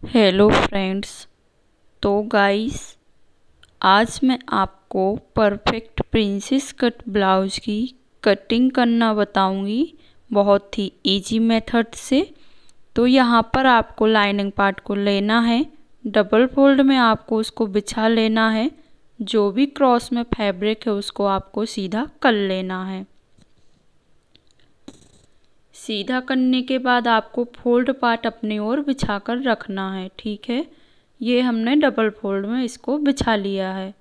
Hello friends. तो guys, आज मैं आपको परफेक्ट प्रिंसेस कट ब्लाउज की कटिंग करना बताऊंगी, बहुत ही इजी मेथड से। तो यहाँ पर आपको लाइनिंग पार्ट को लेना है, डबल फोल्ड में आपको उसको बिछा लेना है। जो भी क्रॉस में फैब्रिक है उसको आपको सीधा कर लेना है। सीधा करने के बाद आपको फोल्ड पार्ट अपनी ओर बिछा कर रखना है। ठीक है, ये हमने डबल फोल्ड में इसको बिछा लिया है।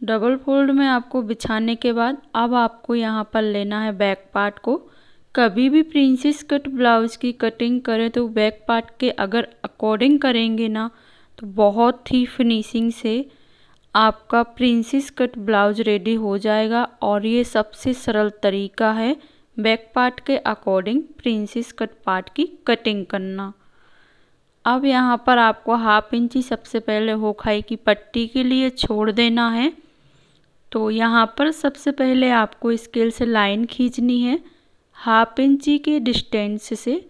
डबल फोल्ड में आपको बिछाने के बाद अब आपको यहाँ पर लेना है बैक पार्ट को। कभी भी प्रिंसेस कट ब्लाउज की कटिंग करें तो बैक पार्ट के अगर अकॉर्डिंग करेंगे ना, तो बहुत ही फिनिशिंग से आपका प्रिंसेस कट ब्लाउज रेडी हो जाएगा। और ये सबसे सरल तरीका है बैक पार्ट के अकॉर्डिंग प्रिंसेस कट पार्ट की कटिंग करना। अब यहाँ पर आपको 1/2 इंची सबसे पहले होखाई की पट्टी के लिए छोड़ देना है। तो यहाँ पर सबसे पहले आपको स्केल से लाइन खींचनी है। 1/2 इंची के डिस्टेंस से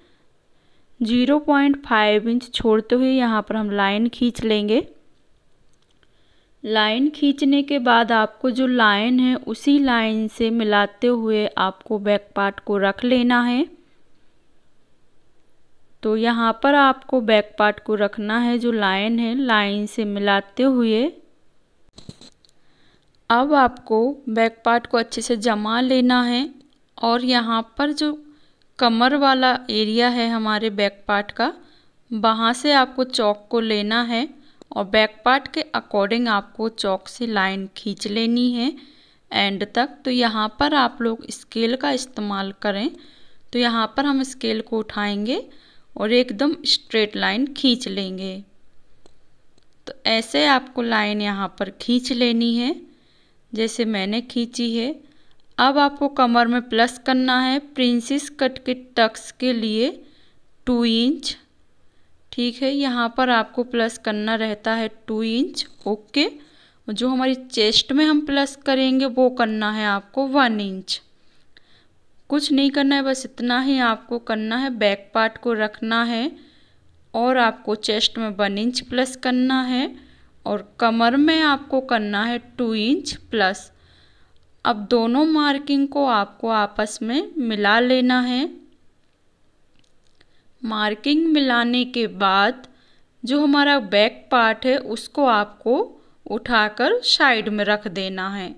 0.5 इंच छोड़ते हुए यहाँ पर हम लाइन खींच लेंगे। लाइन खींचने के बाद आपको जो लाइन है उसी लाइन से मिलाते हुए आपको बैक पार्ट को रख लेना है। तो यहाँ पर आपको बैक पार्ट को रखना है, जो लाइन है लाइन से मिलाते हुए। अब आपको बैक पार्ट को अच्छे से जमा लेना है और यहाँ पर जो कमर वाला एरिया है हमारे बैक पार्ट का, वहाँ से आपको चौक को लेना है और बैक पार्ट के अकॉर्डिंग आपको चौक से लाइन खींच लेनी है एंड तक। तो यहाँ पर आप लोग स्केल का इस्तेमाल करें। तो यहाँ पर हम स्केल को उठाएंगे और एकदम स्ट्रेट लाइन खींच लेंगे। तो ऐसे आपको लाइन यहाँ पर खींच लेनी है जैसे मैंने खींची है। अब आपको कमर में प्लस करना है प्रिंसेस कट के टक्स के लिए 2 इंच। ठीक है, यहाँ पर आपको प्लस करना रहता है 2 इंच। ओके, जो हमारी चेस्ट में हम प्लस करेंगे वो करना है आपको 1 इंच। कुछ नहीं करना है, बस इतना ही आपको करना है। बैक पार्ट को रखना है और आपको चेस्ट में 1 इंच प्लस करना है और कमर में आपको करना है 2 इंच प्लस। अब दोनों मार्किंग को आपको आपस में मिला लेना है। मार्किंग मिलाने के बाद जो हमारा बैक पार्ट है उसको आपको उठाकर साइड में रख देना है।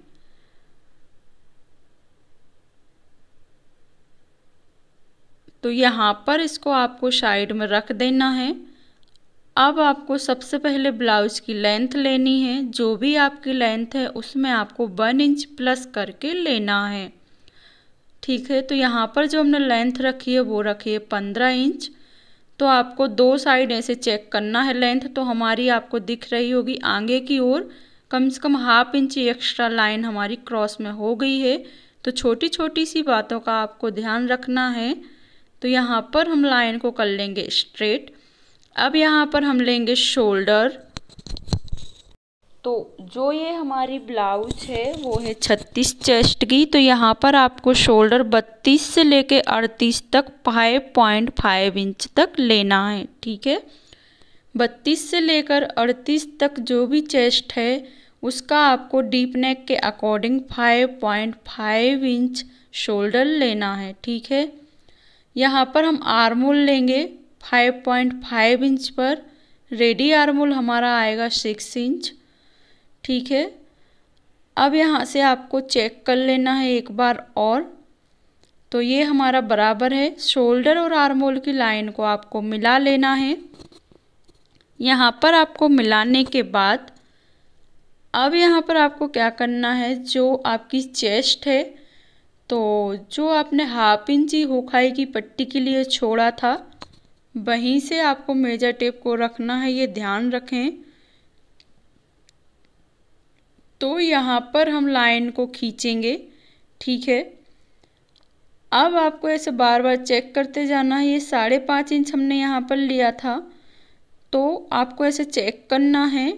तो यहाँ पर इसको आपको साइड में रख देना है। अब आपको सबसे पहले ब्लाउज की लेंथ लेनी है। जो भी आपकी लेंथ है उसमें आपको 1 इंच प्लस करके लेना है। ठीक है, तो यहाँ पर जो हमने लेंथ रखी है वो रखी है 15 इंच। तो आपको 2 साइड ऐसे चेक करना है लेंथ। तो हमारी आपको दिख रही होगी आगे की ओर कम से कम 1/2 इंच एक्स्ट्रा लाइन हमारी क्रॉस में हो गई है। तो छोटी छोटी सी बातों का आपको ध्यान रखना है। तो यहाँ पर हम लाइन को कर लेंगे स्ट्रेट। अब यहाँ पर हम लेंगे शोल्डर। तो जो ये हमारी ब्लाउज है वो है 36 चेस्ट की। तो यहाँ पर आपको शोल्डर 32 से लेके 38 तक 5.5 इंच तक लेना है। ठीक है, 32 से लेकर 38 तक जो भी चेस्ट है उसका आपको डीप नेक के अकॉर्डिंग 5.5 इंच शोल्डर लेना है। ठीक है, यहाँ पर हम आर्मोल लेंगे 5.5 इंच पर। रेडी आर्मोल हमारा आएगा 6 इंच। ठीक है, अब यहाँ से आपको चेक कर लेना है एक बार और। तो ये हमारा बराबर है। शोल्डर और आर्मोल की लाइन को आपको मिला लेना है। यहाँ पर आपको मिलाने के बाद अब यहाँ पर आपको क्या करना है, जो आपकी चेस्ट है तो जो आपने 1/2 इंची होखाई की पट्टी के लिए छोड़ा था वहीं से आपको मेजर टेप को रखना है, ये ध्यान रखें। तो यहाँ पर हम लाइन को खींचेंगे। ठीक है, अब आपको ऐसे बार बार चेक करते जाना है। ये 5.5 इंच हमने यहाँ पर लिया था, तो आपको ऐसे चेक करना है।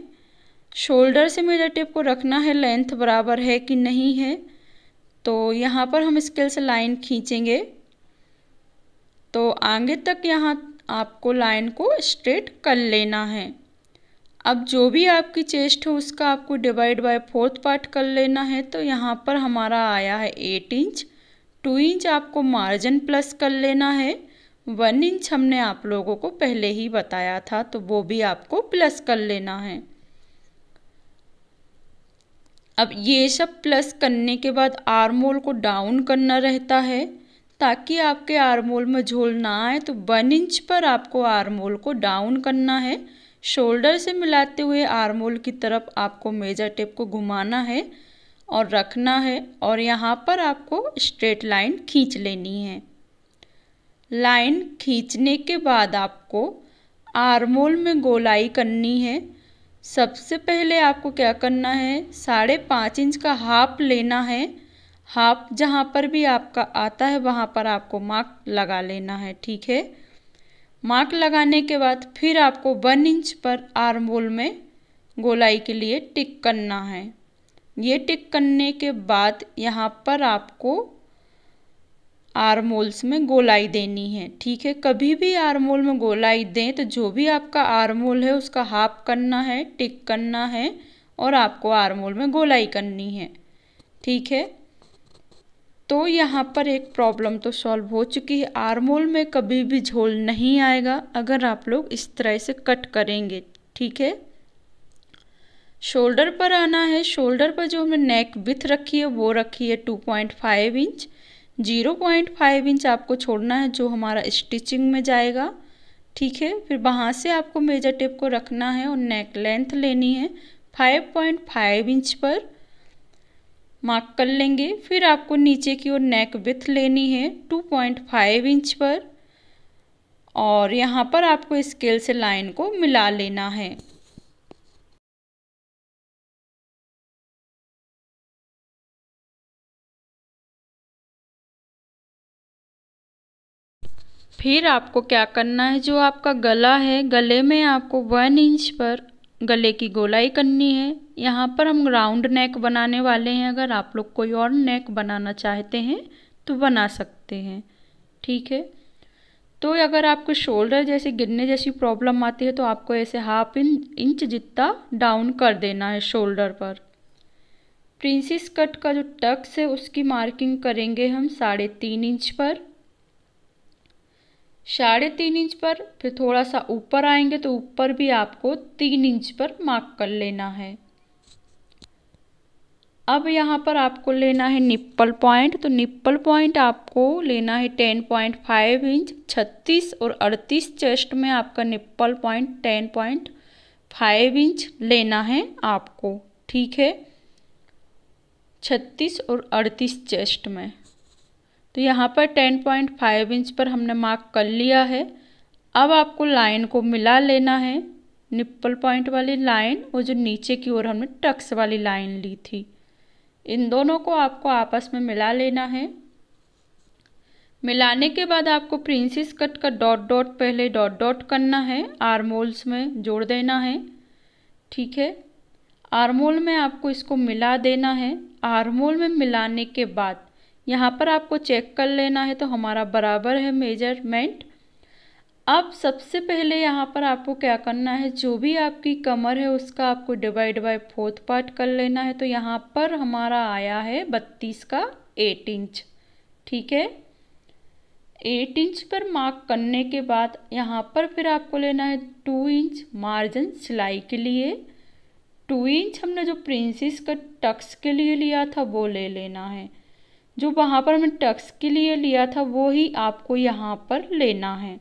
शोल्डर से मेजर टेप को रखना है लेंथ बराबर है कि नहीं है। तो यहाँ पर हम स्केल से लाइन खींचेंगे। तो आगे तक यहाँ आपको लाइन को स्ट्रेट कर लेना है। अब जो भी आपकी चेस्ट है उसका आपको डिवाइड बाय 4th पार्ट कर लेना है। तो यहाँ पर हमारा आया है 8 इंच। 2 इंच आपको मार्जिन प्लस कर लेना है। 1 इंच हमने आप लोगों को पहले ही बताया था, तो वो भी आपको प्लस कर लेना है। अब ये सब प्लस करने के बाद आर्म होल को डाउन करना रहता है ताकि आपके आर्म होल में झोल ना आए। तो 1 इंच पर आपको आर्म होल को डाउन करना है। शोल्डर से मिलाते हुए आर्म होल की तरफ आपको मेजर टेप को घुमाना है और रखना है, और यहाँ पर आपको स्ट्रेट लाइन खींच लेनी है। लाइन खींचने के बाद आपको आर्म होल में गोलाई करनी है। सबसे पहले आपको क्या करना है, 5.5 इंच का हाफ लेना है। हाफ जहाँ पर भी आपका आता है वहाँ पर आपको मार्क लगा लेना है, ठीक है। मार्क लगाने के बाद फिर आपको 1 इंच पर आर्म होल में गोलाई के लिए टिक करना है। ये टिक करने के बाद यहाँ पर आपको आर्म होल्स में गोलाई देनी है, ठीक है। कभी भी आर्म होल में गोलाई दें तो जो भी आपका आर्म होल है उसका हाफ करना है, टिक करना है और आपको आर्म होल में गोलाई करनी है, ठीक है। तो यहाँ पर एक प्रॉब्लम तो सॉल्व हो चुकी है। आर्म होल में कभी भी झोल नहीं आएगा अगर आप लोग इस तरह से कट करेंगे, ठीक है। शोल्डर पर आना है। शोल्डर पर जो हमने नेक विड्थ रखी है वो रखी है 2.5 इंच। 0.5 इंच आपको छोड़ना है जो हमारा स्टिचिंग में जाएगा, ठीक है। फिर वहाँ से आपको मेजर टेप को रखना है और नेक लेंथ लेनी है 5.5 इंच पर मार्क कर लेंगे। फिर आपको नीचे की ओर नेक विड्थ लेनी है 2.5 इंच पर, और यहाँ पर आपको स्केल से लाइन को मिला लेना है। फिर आपको क्या करना है, जो आपका गला है गले में आपको 1 इंच पर गले की गोलाई करनी है। यहाँ पर हम राउंड नेक बनाने वाले हैं। अगर आप लोग कोई और नेक बनाना चाहते हैं तो बना सकते हैं, ठीक है। तो अगर आपको शोल्डर जैसे गिरने जैसी प्रॉब्लम आती है तो आपको ऐसे हाफ इंच जितना डाउन कर देना है शोल्डर पर। प्रिंसेस कट का जो टक्स है उसकी मार्किंग करेंगे हम 3.5 इंच पर। 3.5 इंच पर फिर थोड़ा सा ऊपर आएंगे तो ऊपर भी आपको 3 इंच पर मार्क कर लेना है। अब यहाँ पर आपको लेना है निप्पल पॉइंट। तो निप्पल पॉइंट आपको लेना है 10.5 इंच। 36 और 38 चेस्ट में आपका निप्पल पॉइंट 10.5 इंच लेना है आपको, ठीक है। 36 और 38 चेस्ट में तो यहाँ पर 10.5 इंच पर हमने मार्क कर लिया है। अब आपको लाइन को मिला लेना है, निप्पल पॉइंट वाली लाइन और जो नीचे की ओर हमने टक्स वाली लाइन ली थी, इन दोनों को आपको आपस में मिला लेना है। मिलाने के बाद आपको प्रिंसेस कट का डॉट डॉट पहले डॉट डॉट करना है, आर्म होल्स में जोड़ देना है, ठीक है। आर्म होल में आपको इसको मिला देना है। आर्म होल में मिलाने के बाद यहाँ पर आपको चेक कर लेना है तो हमारा बराबर है मेजरमेंट। अब सबसे पहले यहाँ पर आपको क्या करना है, जो भी आपकी कमर है उसका आपको डिवाइड बाय 4th पार्ट कर लेना है। तो यहाँ पर हमारा आया है 32 का 8 इंच, ठीक है। 8 इंच पर मार्क करने के बाद यहाँ पर फिर आपको लेना है 2 इंच मार्जिन सिलाई के लिए। 2 इंच हमने जो प्रिंसेस का टक्स के लिए लिया था वो ले लेना है। जो वहाँ पर हमने टक्स के लिए लिया था वो ही आपको यहाँ पर लेना है।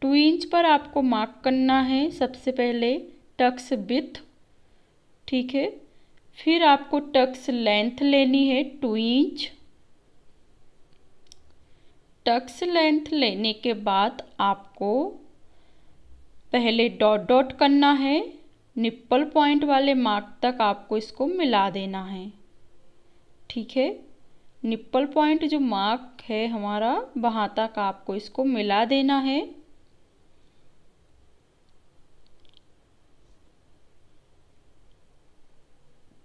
2 इंच पर आपको मार्क करना है सबसे पहले टक्स विड्थ, ठीक है। फिर आपको टक्स लेंथ लेनी है 2 इंच। टक्स लेंथ लेने के बाद आपको पहले डॉट डॉट करना है, निप्पल पॉइंट वाले मार्क तक आपको इसको मिला देना है, ठीक है। निप्पल पॉइंट जो मार्क है हमारा वहाँ तक आपको इसको मिला देना है।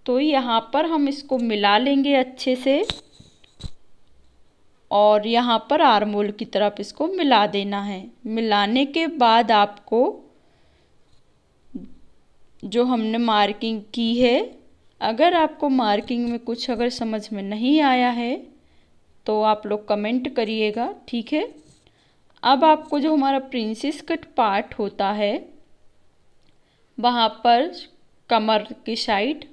तो यहाँ पर हम इसको मिला लेंगे अच्छे से। और यहाँ पर आर्म होल की तरफ इसको मिला देना है। मिलाने के बाद आपको जो हमने मार्किंग की है, अगर आपको मार्किंग में कुछ अगर समझ में नहीं आया है तो आप लोग कमेंट करिएगा, ठीक है। अब आपको जो हमारा प्रिंसेस कट पार्ट होता है, वहाँ पर कमर की साइड,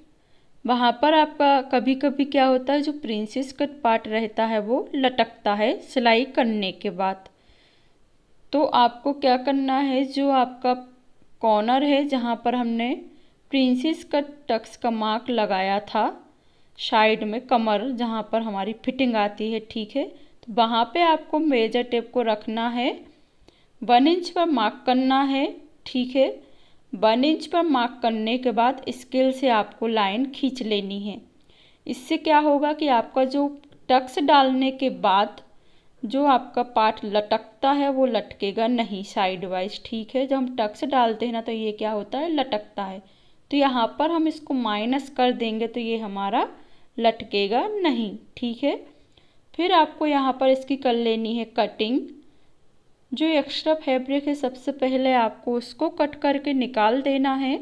वहाँ पर आपका कभी कभी क्या होता है, जो प्रिंसेस कट पार्ट रहता है वो लटकता है सिलाई करने के बाद। तो आपको क्या करना है, जो आपका कॉर्नर है जहाँ पर हमने प्रिंसेस कट टक्स का मार्क लगाया था, साइड में कमर जहाँ पर हमारी फिटिंग आती है, ठीक है, तो वहाँ पे आपको मेजर टेप को रखना है, 1 इंच पर मार्क करना है, ठीक है। 1 इंच पर मार्क करने के बाद स्केल से आपको लाइन खींच लेनी है। इससे क्या होगा कि आपका जो टक्स डालने के बाद जो आपका पार्ट लटकता है वो लटकेगा नहीं साइड वाइज, ठीक है। जब हम टक्स डालते हैं ना तो ये क्या होता है, लटकता है। तो यहाँ पर हम इसको माइनस कर देंगे तो ये हमारा लटकेगा नहीं, ठीक है। फिर आपको यहाँ पर इसकी कर लेनी है कटिंग। जो एक्स्ट्रा फैब्रिक है सबसे पहले आपको उसको कट करके निकाल देना है।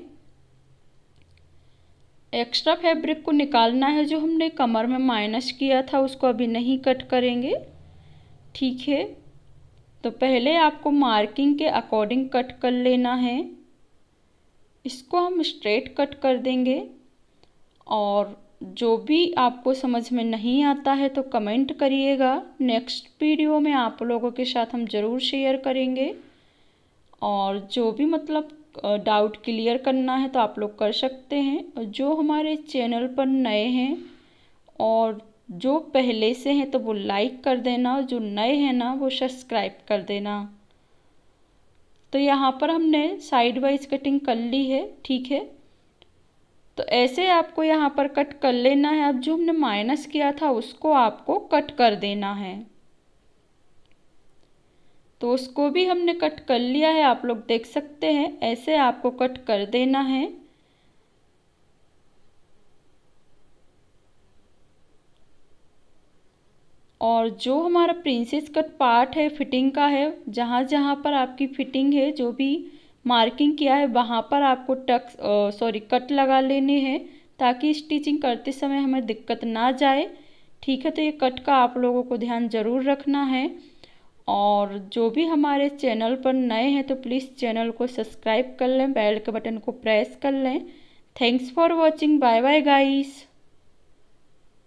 एक्स्ट्रा फैब्रिक को निकालना है, जो हमने कमर में माइनस किया था उसको अभी नहीं कट करेंगे, ठीक है। तो पहले आपको मार्किंग के अकॉर्डिंग कट कर लेना है। इसको हम स्ट्रेट कट कर देंगे, और जो भी आपको समझ में नहीं आता है तो कमेंट करिएगा। नेक्स्ट वीडियो में आप लोगों के साथ हम ज़रूर शेयर करेंगे, और जो भी मतलब डाउट क्लियर करना है तो आप लोग कर सकते हैं। और जो हमारे चैनल पर नए हैं और जो पहले से हैं तो वो लाइक कर देना, और जो नए हैं ना वो सब्सक्राइब कर देना। तो यहाँ पर हमने साइड वाइज कटिंग कर ली है, ठीक है। तो ऐसे आपको यहाँ पर कट कर लेना है। अब जो हमने माइनस किया था उसको आपको कट कर देना है, तो उसको भी हमने कट कर लिया है, आप लोग देख सकते हैं। ऐसे आपको कट कर देना है। और जो हमारा प्रिंसेस कट पार्ट है फिटिंग का है, जहाँ जहाँ पर आपकी फिटिंग है, जो भी मार्किंग किया है वहाँ पर आपको कट लगा लेने हैं, ताकि स्टिचिंग करते समय हमें दिक्कत ना जाए, ठीक है। तो ये कट का आप लोगों को ध्यान ज़रूर रखना है। और जो भी हमारे चैनल पर नए हैं तो प्लीज़ चैनल को सब्सक्राइब कर लें, बेल के बटन को प्रेस कर लें। Thanks for watching, bye bye guys.